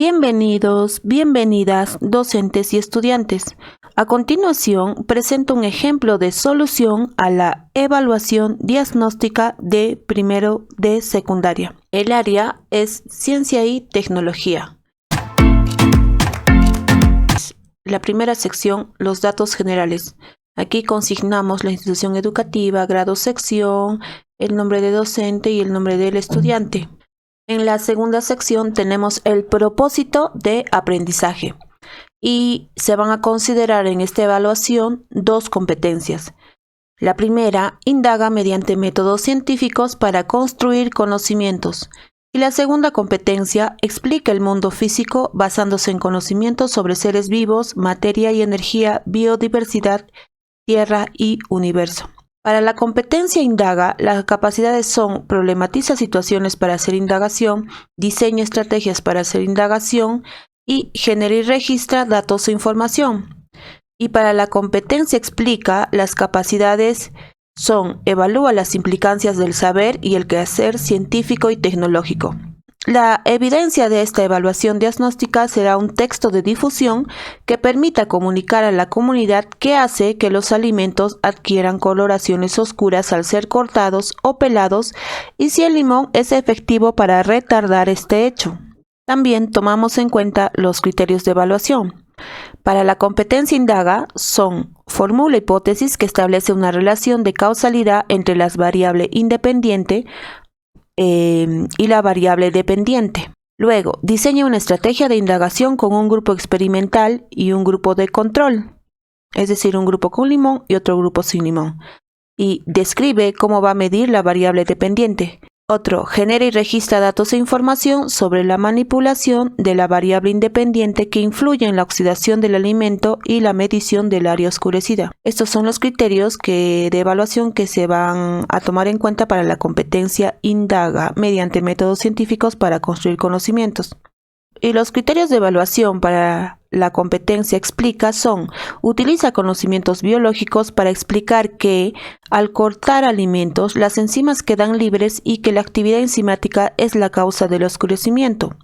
Bienvenidos, bienvenidas, docentes y estudiantes. A continuación, presento un ejemplo de solución a la evaluación diagnóstica de primero de secundaria. El área es Ciencia y Tecnología. La primera sección, los datos generales. Aquí consignamos la institución educativa, grado, sección, el nombre de docente y el nombre del estudiante. En la segunda sección tenemos el propósito de aprendizaje y se van a considerar en esta evaluación dos competencias. La primera, indaga mediante métodos científicos para construir conocimientos. Y la segunda competencia, explica el mundo físico basándose en conocimientos sobre seres vivos, materia y energía, biodiversidad, tierra y universo. Para la competencia indaga, las capacidades son problematiza situaciones para hacer indagación, diseña estrategias para hacer indagación y genera y registra datos e información. Y para la competencia explica, las capacidades son evalúa las implicancias del saber y el quehacer científico y tecnológico. La evidencia de esta evaluación diagnóstica será un texto de difusión que permita comunicar a la comunidad qué hace que los alimentos adquieran coloraciones oscuras al ser cortados o pelados y si el limón es efectivo para retardar este hecho. También tomamos en cuenta los criterios de evaluación. Para la competencia indaga son formula hipótesis que establece una relación de causalidad entre las variables independiente y la variable dependiente. Luego, diseña una estrategia de indagación con un grupo experimental y un grupo de control, es decir, un grupo con limón y otro grupo sin limón. Y describe cómo va a medir la variable dependiente. Otro, genera y registra datos e información sobre la manipulación de la variable independiente que influye en la oxidación del alimento y la medición del área oscurecida. Estos son los criterios de evaluación que se van a tomar en cuenta para la competencia indaga mediante métodos científicos para construir conocimientos. Y los criterios de evaluación para la competencia explica son, utiliza conocimientos biológicos para explicar que al cortar alimentos las enzimas quedan libres y que la actividad enzimática es la causa del oscurecimiento.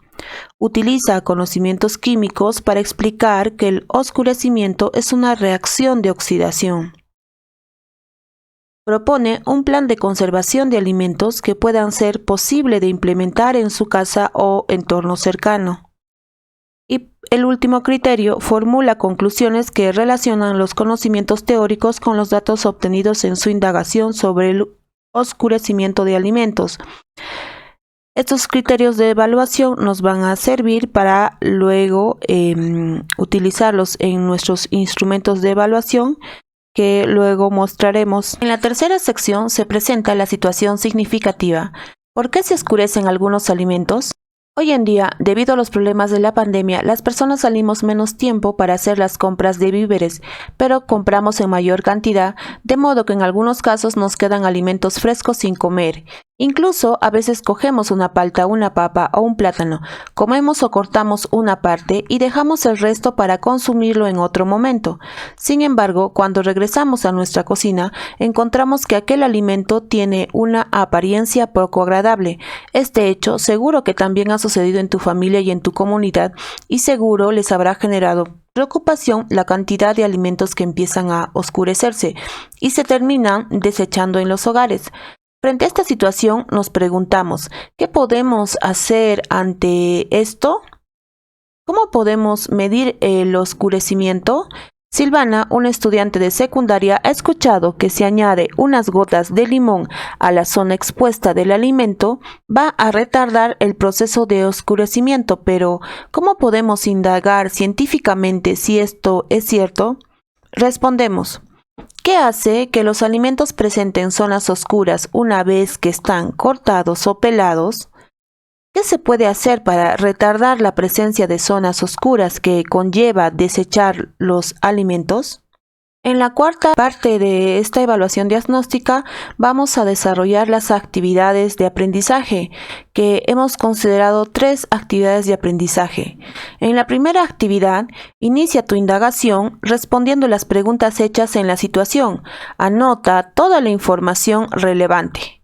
Utiliza conocimientos químicos para explicar que el oscurecimiento es una reacción de oxidación. Propone un plan de conservación de alimentos que puedan ser posible de implementar en su casa o entorno cercano. Y el último criterio, formula conclusiones que relacionan los conocimientos teóricos con los datos obtenidos en su indagación sobre el oscurecimiento de alimentos. Estos criterios de evaluación nos van a servir para luego utilizarlos en nuestros instrumentos de evaluación que luego mostraremos. En la tercera sección se presenta la situación significativa. ¿Por qué se oscurecen algunos alimentos? Hoy en día, debido a los problemas de la pandemia, las personas salimos menos tiempo para hacer las compras de víveres, pero compramos en mayor cantidad, de modo que en algunos casos nos quedan alimentos frescos sin comer. Incluso a veces cogemos una palta, una papa o un plátano, comemos o cortamos una parte y dejamos el resto para consumirlo en otro momento. Sin embargo, cuando regresamos a nuestra cocina, encontramos que aquel alimento tiene una apariencia poco agradable. Este hecho seguro que también ha sucedido en tu familia y en tu comunidad y seguro les habrá generado preocupación la cantidad de alimentos que empiezan a oscurecerse y se terminan desechando en los hogares. Frente a esta situación nos preguntamos, ¿qué podemos hacer ante esto? ¿Cómo podemos medir el oscurecimiento? Silvana, una estudiante de secundaria, ha escuchado que si añade unas gotas de limón a la zona expuesta del alimento, va a retardar el proceso de oscurecimiento, pero ¿cómo podemos indagar científicamente si esto es cierto? Respondemos. ¿Qué hace que los alimentos presenten zonas oscuras una vez que están cortados o pelados? ¿Qué se puede hacer para retardar la presencia de zonas oscuras que conlleva desechar los alimentos? En la cuarta parte de esta evaluación diagnóstica vamos a desarrollar las actividades de aprendizaje, que hemos considerado 3 actividades de aprendizaje. En la primera actividad, inicia tu indagación respondiendo las preguntas hechas en la situación. Anota toda la información relevante.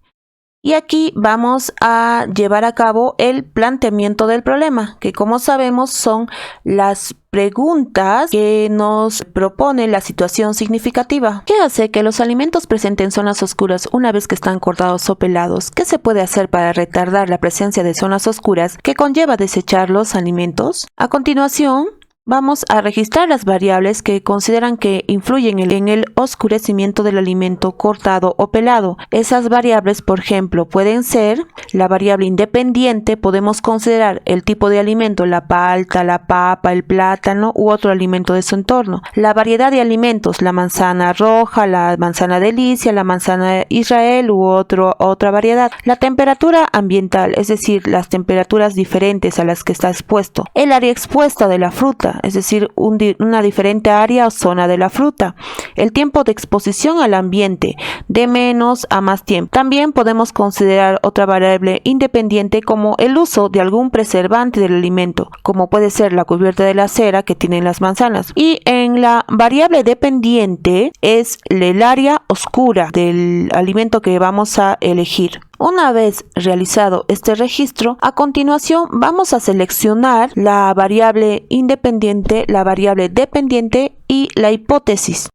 Y aquí vamos a llevar a cabo el planteamiento del problema, que como sabemos son las preguntas que nos propone la situación significativa. ¿Qué hace que los alimentos presenten zonas oscuras una vez que están cortados o pelados? ¿Qué se puede hacer para retardar la presencia de zonas oscuras que conlleva desechar los alimentos? A continuación, vamos a registrar las variables que consideran que influyen en el oscurecimiento del alimento cortado o pelado. Esas variables, por ejemplo, pueden ser la variable independiente. Podemos considerar el tipo de alimento, la palta, la papa, el plátano u otro alimento de su entorno. La variedad de alimentos, la manzana roja, la manzana delicia, la manzana Israel u otra variedad. La temperatura ambiental, es decir, las temperaturas diferentes a las que está expuesto. El área expuesta de la fruta, es decir, una diferente área o zona de la fruta. El tiempo de exposición al ambiente, de menos a más tiempo. También podemos considerar otra variable independiente como el uso de algún preservante del alimento, como puede ser la cubierta de la cera que tienen las manzanas. Y en la variable dependiente es el área oscura del alimento que vamos a elegir. Una vez realizado este registro, a continuación vamos a seleccionar la variable independiente, la variable dependiente y la hipótesis.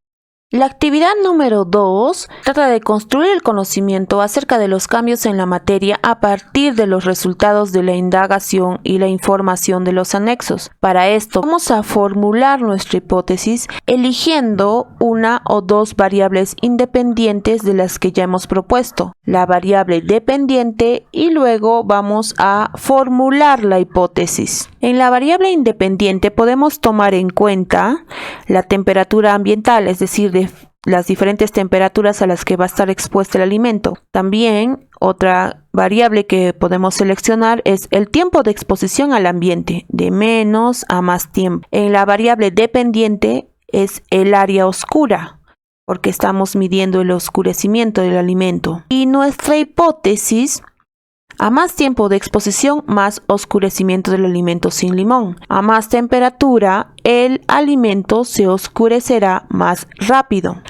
La actividad número 2 trata de construir el conocimiento acerca de los cambios en la materia a partir de los resultados de la indagación y la información de los anexos. Para esto, vamos a formular nuestra hipótesis eligiendo una o dos variables independientes de las que ya hemos propuesto, la variable dependiente, y luego vamos a formular la hipótesis. En la variable independiente podemos tomar en cuenta la temperatura ambiental, es decir, de las diferentes temperaturas a las que va a estar expuesto el alimento. También otra variable que podemos seleccionar es el tiempo de exposición al ambiente, de menos a más tiempo. En la variable dependiente es el área oscura, porque estamos midiendo el oscurecimiento del alimento. Y nuestra hipótesis: a más tiempo de exposición, más oscurecimiento del alimento sin limón. A más temperatura, el alimento se oscurecerá más rápido.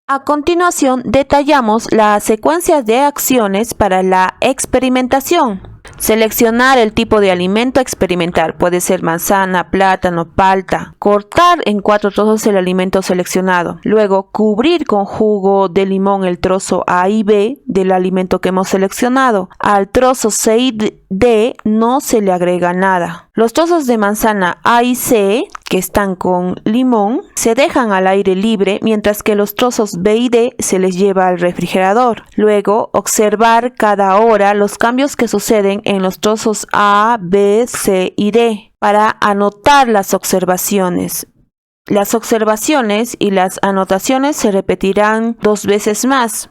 A continuación, detallamos las secuencias de acciones para la experimentación. Seleccionar el tipo de alimento a experimentar, puede ser manzana, plátano, palta. Cortar en 4 trozos el alimento seleccionado. Luego, cubrir con jugo de limón el trozo A y B del alimento que hemos seleccionado. Al trozo C y D no se le agrega nada. Los trozos de manzana A y C, que están con limón, se dejan al aire libre, mientras que los trozos B y D se les lleva al refrigerador. Luego, observar cada hora los cambios que suceden en los trozos A, B, C y D para anotar las observaciones. Las observaciones y las anotaciones se repetirán 2 veces más.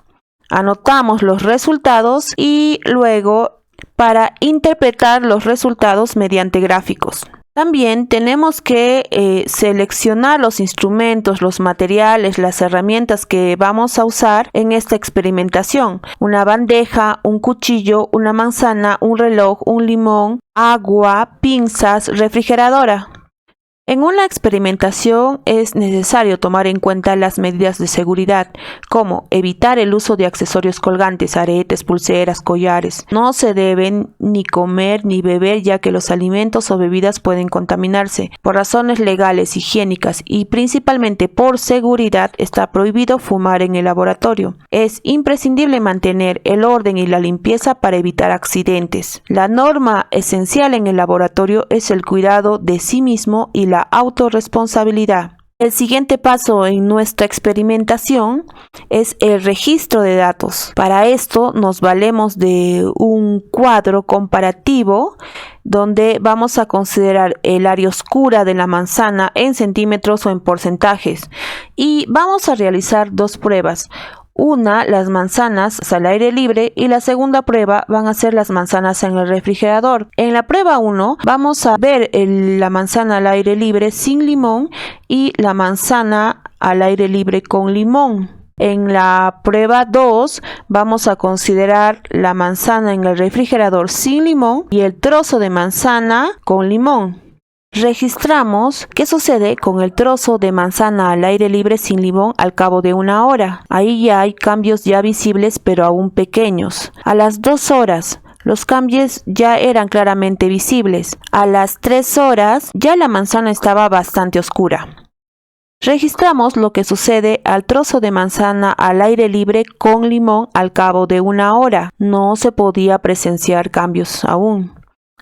Anotamos los resultados y luego para interpretar los resultados mediante gráficos. También tenemos que seleccionar los instrumentos, los materiales, las herramientas que vamos a usar en esta experimentación. Una bandeja, un cuchillo, una manzana, un reloj, un limón, agua, pinzas, refrigeradora. En una experimentación es necesario tomar en cuenta las medidas de seguridad, como evitar el uso de accesorios colgantes, aretes, pulseras, collares. No se deben ni comer ni beber, ya que los alimentos o bebidas pueden contaminarse. Por razones legales, higiénicas y principalmente por seguridad, está prohibido fumar en el laboratorio. Es imprescindible mantener el orden y la limpieza para evitar accidentes. La norma esencial en el laboratorio es el cuidado de sí mismo y la autorresponsabilidad. El siguiente paso en nuestra experimentación es el registro de datos. Para esto nos valemos de un cuadro comparativo donde vamos a considerar el área oscura de la manzana en centímetros o en porcentajes, y vamos a realizar 2 pruebas. Una, las manzanas al aire libre, y la segunda prueba van a ser las manzanas en el refrigerador. En la prueba 1 vamos a ver la manzana al aire libre sin limón y la manzana al aire libre con limón. En la prueba 2 vamos a considerar la manzana en el refrigerador sin limón y el trozo de manzana con limón. Registramos qué sucede con el trozo de manzana al aire libre sin limón al cabo de 1 hora. Ahí ya hay cambios ya visibles pero aún pequeños. A las 2 horas, los cambios ya eran claramente visibles. A las 3 horas, ya la manzana estaba bastante oscura. Registramos lo que sucede al trozo de manzana al aire libre con limón al cabo de 1 hora. No se podía presenciar cambios aún.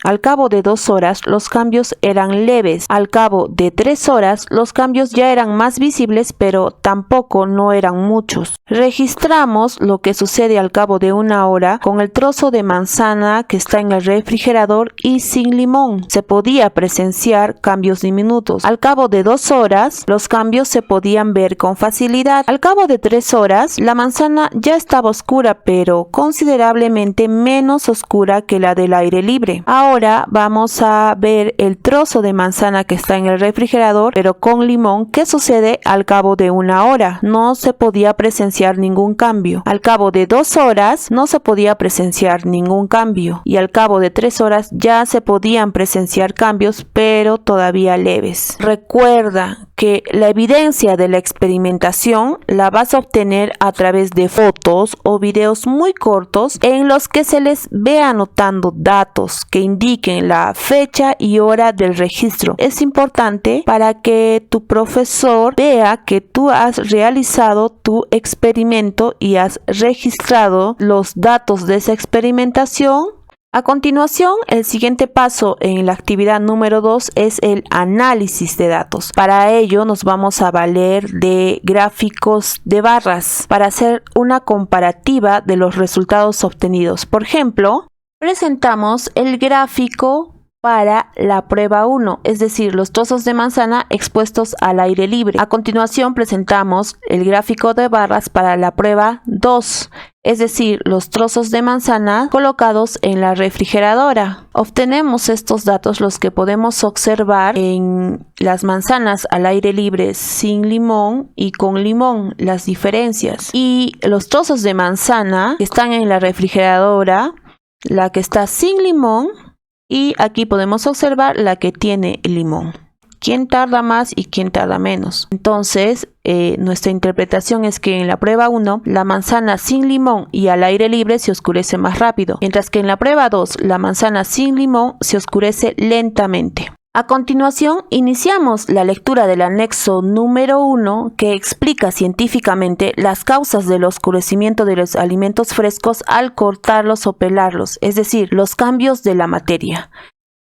Al cabo de 2 horas, los cambios eran leves. Al cabo de 3 horas, los cambios ya eran más visibles, pero tampoco no eran muchos. Registramos lo que sucede al cabo de 1 hora con el trozo de manzana que está en el refrigerador y sin limón. Se podía presenciar cambios diminutos. Al cabo de 2 horas, los cambios se podían ver con facilidad. Al cabo de 3 horas, la manzana ya estaba oscura, pero considerablemente menos oscura que la del aire libre. Ahora vamos a ver el trozo de manzana que está en el refrigerador, pero con limón. ¿Qué sucede al cabo de 1 hora? No se podía presenciar ningún cambio. Al cabo de 2 horas no se podía presenciar ningún cambio. Y al cabo de 3 horas ya se podían presenciar cambios, pero todavía leves. Recuerda que la evidencia de la experimentación la vas a obtener a través de fotos o videos muy cortos en los que se les ve anotando datos que indiquen la fecha y hora del registro. Es importante para que tu profesor vea que tú has realizado tu experimento y has registrado los datos de esa experimentación. A continuación, el siguiente paso en la actividad número 2 es el análisis de datos. Para ello nos vamos a valer de gráficos de barras para hacer una comparativa de los resultados obtenidos. Por ejemplo, presentamos el gráfico para la prueba 1, es decir, los trozos de manzana expuestos al aire libre. A continuación presentamos el gráfico de barras para la prueba 2, es decir, los trozos de manzana colocados en la refrigeradora. Obtenemos estos datos, los que podemos observar en las manzanas al aire libre sin limón y con limón, las diferencias. Y los trozos de manzana que están en la refrigeradora, la que está sin limón, y aquí podemos observar la que tiene limón. ¿Quién tarda más y quién tarda menos? Entonces, nuestra interpretación es que en la prueba 1, la manzana sin limón y al aire libre se oscurece más rápido, mientras que en la prueba 2, la manzana sin limón se oscurece lentamente. A continuación, iniciamos la lectura del anexo número 1 que explica científicamente las causas del oscurecimiento de los alimentos frescos al cortarlos o pelarlos, es decir, los cambios de la materia.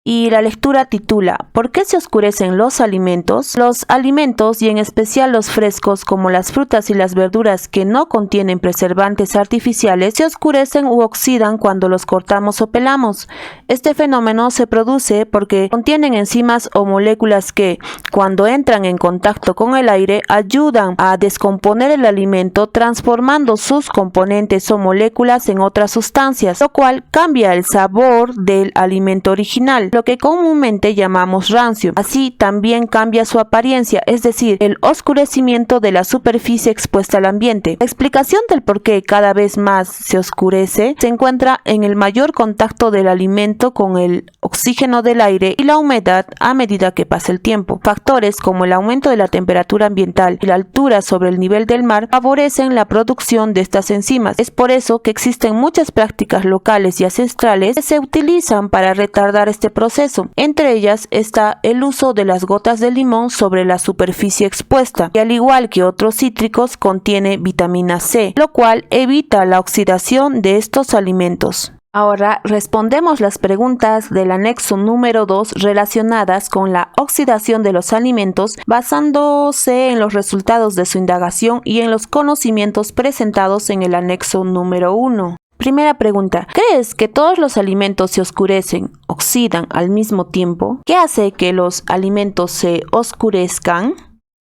Y la lectura titula ¿Por qué se oscurecen los alimentos? Los alimentos, y en especial los frescos como las frutas y las verduras que no contienen preservantes artificiales, se oscurecen u oxidan cuando los cortamos o pelamos. Este fenómeno se produce porque contienen enzimas o moléculas que, cuando entran en contacto con el aire, ayudan a descomponer el alimento transformando sus componentes o moléculas en otras sustancias, lo cual cambia el sabor del alimento original, lo que comúnmente llamamos rancio. Así también cambia su apariencia, es decir, el oscurecimiento de la superficie expuesta al ambiente. La explicación del por qué cada vez más se oscurece se encuentra en el mayor contacto del alimento con el oxígeno del aire y la humedad a medida que pasa el tiempo. Factores como el aumento de la temperatura ambiental y la altura sobre el nivel del mar favorecen la producción de estas enzimas. Es por eso que existen muchas prácticas locales y ancestrales que se utilizan para retardar este proceso. Entre ellas está el uso de las gotas de limón sobre la superficie expuesta, que al igual que otros cítricos contiene vitamina C, lo cual evita la oxidación de estos alimentos. Ahora respondemos las preguntas del anexo número 2 relacionadas con la oxidación de los alimentos, basándose en los resultados de su indagación y en los conocimientos presentados en el anexo número 1. Primera pregunta, ¿crees que todos los alimentos se oscurecen, oxidan al mismo tiempo? ¿Qué hace que los alimentos se oscurezcan?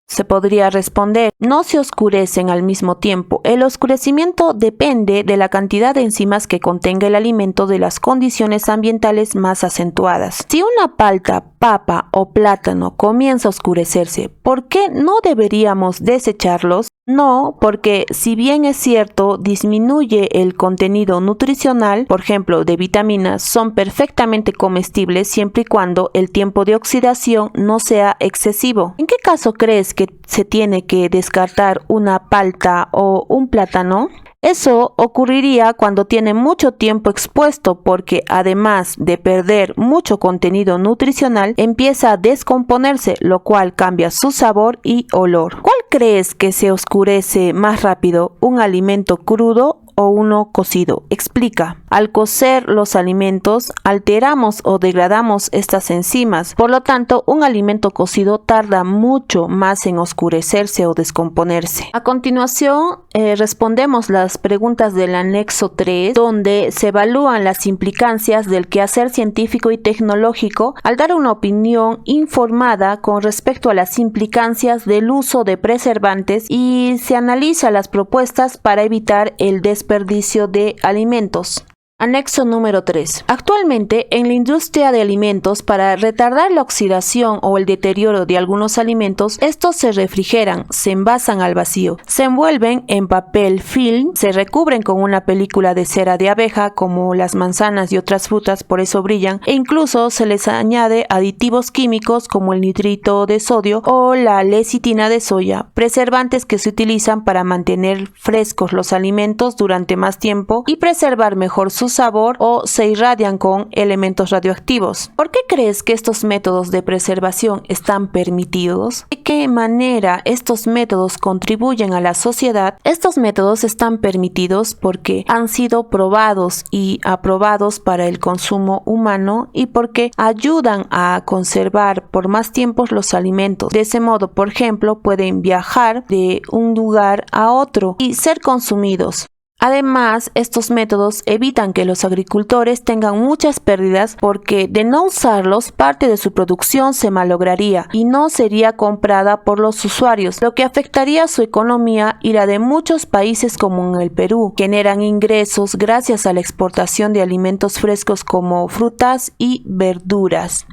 Se podría responder, no se oscurecen al mismo tiempo. El oscurecimiento depende de la cantidad de enzimas que contenga el alimento de las condiciones ambientales más acentuadas. Si una palta, papa o plátano comienza a oscurecerse, ¿por qué no deberíamos desecharlos? No, porque si bien es cierto, disminuye el contenido nutricional, por ejemplo, de vitaminas, son perfectamente comestibles siempre y cuando el tiempo de oxidación no sea excesivo. ¿En qué caso crees que se tiene que descartar una palta o un plátano? Eso ocurriría cuando tiene mucho tiempo expuesto porque además de perder mucho contenido nutricional, empieza a descomponerse, lo cual cambia su sabor y olor. ¿Cuál crees que se oscurece más rápido, un alimento crudo o uno cocido? Explica. Al cocer los alimentos, alteramos o degradamos estas enzimas. Por lo tanto, un alimento cocido tarda mucho más en oscurecerse o descomponerse. A continuación, respondemos las preguntas del anexo 3, donde se evalúan las implicancias del quehacer científico y tecnológico al dar una opinión informada con respecto a las implicancias del uso de preservantes y se analiza las propuestas para evitar el desperdicio de alimentos. Anexo número 3. Actualmente, en la industria de alimentos, para retardar la oxidación o el deterioro de algunos alimentos, estos se refrigeran, se envasan al vacío, se envuelven en papel film, se recubren con una película de cera de abeja, como las manzanas y otras frutas, por eso brillan, e incluso se les añade aditivos químicos como el nitrito de sodio o la lecitina de soya, preservantes que se utilizan para mantener frescos los alimentos durante más tiempo y preservar mejor su sabor, o se irradian con elementos radioactivos. ¿Por qué crees que estos métodos de preservación están permitidos? ¿De qué manera estos métodos contribuyen a la sociedad? Estos métodos están permitidos porque han sido probados y aprobados para el consumo humano y porque ayudan a conservar por más tiempo los alimentos. De ese modo, por ejemplo, pueden viajar de un lugar a otro y ser consumidos. Además, estos métodos evitan que los agricultores tengan muchas pérdidas porque de no usarlos, parte de su producción se malograría y no sería comprada por los usuarios, lo que afectaría su economía y la de muchos países como en el Perú. Generan ingresos gracias a la exportación de alimentos frescos como frutas y verduras.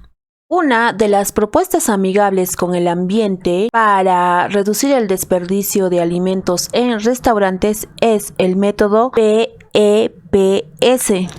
Una de las propuestas amigables con el ambiente para reducir el desperdicio de alimentos en restaurantes es el método PEPS,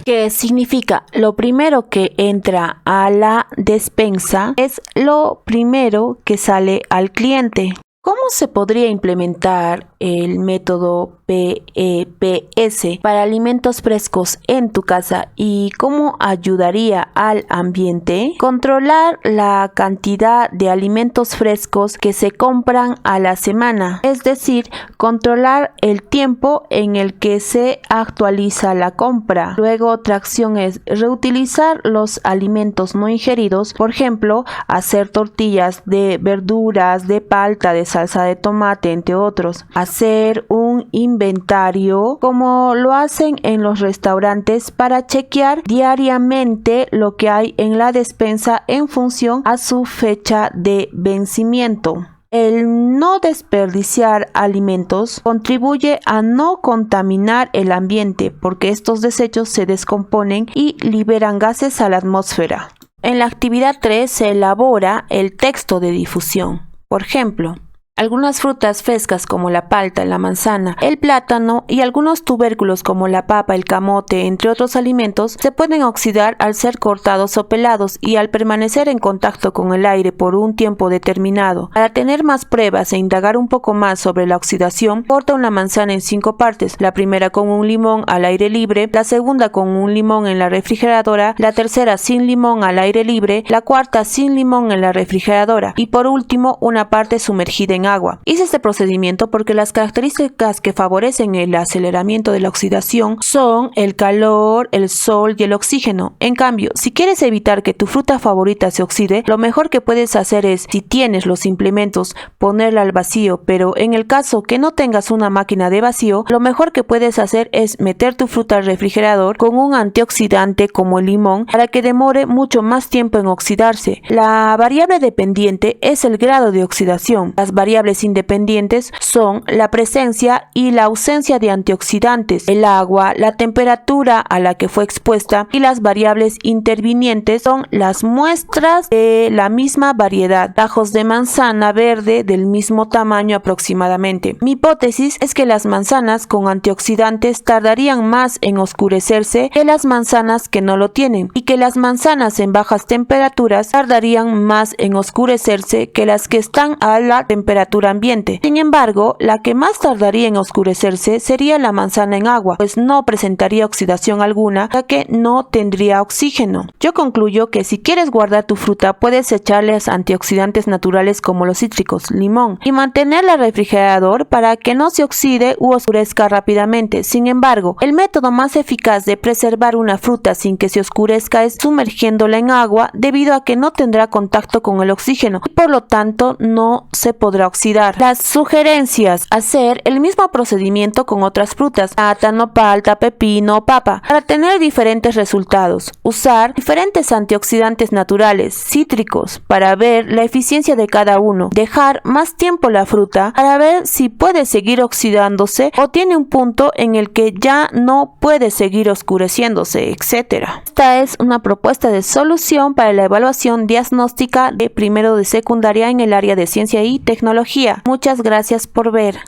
que significa lo primero que entra a la despensa es lo primero que sale al cliente. ¿Cómo se podría implementar el método PEPS para alimentos frescos en tu casa y cómo ayudaría al ambiente? Controlar la cantidad de alimentos frescos que se compran a la semana, es decir, controlar el tiempo en el que se actualiza la compra. Luego, otra acción es reutilizar los alimentos no ingeridos, por ejemplo, hacer tortillas de verduras, de palta, de salsa de tomate, entre otros. Hacer un inventario como lo hacen en los restaurantes para chequear diariamente lo que hay en la despensa en función a su fecha de vencimiento. El no desperdiciar alimentos contribuye a no contaminar el ambiente porque estos desechos se descomponen y liberan gases a la atmósfera. En la actividad 3 se elabora el texto de difusión. Por ejemplo, algunas frutas frescas como la palta, la manzana, el plátano y algunos tubérculos como la papa, el camote, entre otros alimentos, se pueden oxidar al ser cortados o pelados y al permanecer en contacto con el aire por un tiempo determinado. Para tener más pruebas e indagar un poco más sobre la oxidación, corta una manzana en 5 partes, la primera con un limón al aire libre, la segunda con un limón en la refrigeradora, la tercera sin limón al aire libre, la cuarta sin limón en la refrigeradora y por último una parte sumergida en agua. Hice este procedimiento porque las características que favorecen el aceleramiento de la oxidación son el calor, el sol y el oxígeno. En cambio, si quieres evitar que tu fruta favorita se oxide, lo mejor que puedes hacer es, si tienes los implementos, ponerla al vacío, pero en el caso que no tengas una máquina de vacío, lo mejor que puedes hacer es meter tu fruta al refrigerador con un antioxidante como el limón para que demore mucho más tiempo en oxidarse. La variable dependiente es el grado de oxidación. Las variables variables independientes son la presencia y la ausencia de antioxidantes, el agua, la temperatura a la que fue expuesta, y las variables intervinientes son las muestras de la misma variedad, tajos de manzana verde del mismo tamaño aproximadamente. Mi hipótesis es que las manzanas con antioxidantes tardarían más en oscurecerse que las manzanas que no lo tienen, y que las manzanas en bajas temperaturas tardarían más en oscurecerse que las que están a la temperatura ambiente. Sin embargo, la que más tardaría en oscurecerse sería la manzana en agua, pues no presentaría oxidación alguna, ya que no tendría oxígeno. Yo concluyo que si quieres guardar tu fruta, puedes echarles antioxidantes naturales como los cítricos, limón, y mantenerla en el refrigerador para que no se oxide u oscurezca rápidamente. Sin embargo, el método más eficaz de preservar una fruta sin que se oscurezca es sumergiéndola en agua, debido a que no tendrá contacto con el oxígeno y por lo tanto no se podrá oxidar. Las sugerencias: hacer el mismo procedimiento con otras frutas, plátano, palta, pepino o papa, para tener diferentes resultados. Usar diferentes antioxidantes naturales, cítricos, para ver la eficiencia de cada uno. Dejar más tiempo la fruta para ver si puede seguir oxidándose o tiene un punto en el que ya no puede seguir oscureciéndose, etc. Esta es una propuesta de solución para la evaluación diagnóstica de primero de secundaria en el área de ciencia y tecnología. Muchas gracias por ver.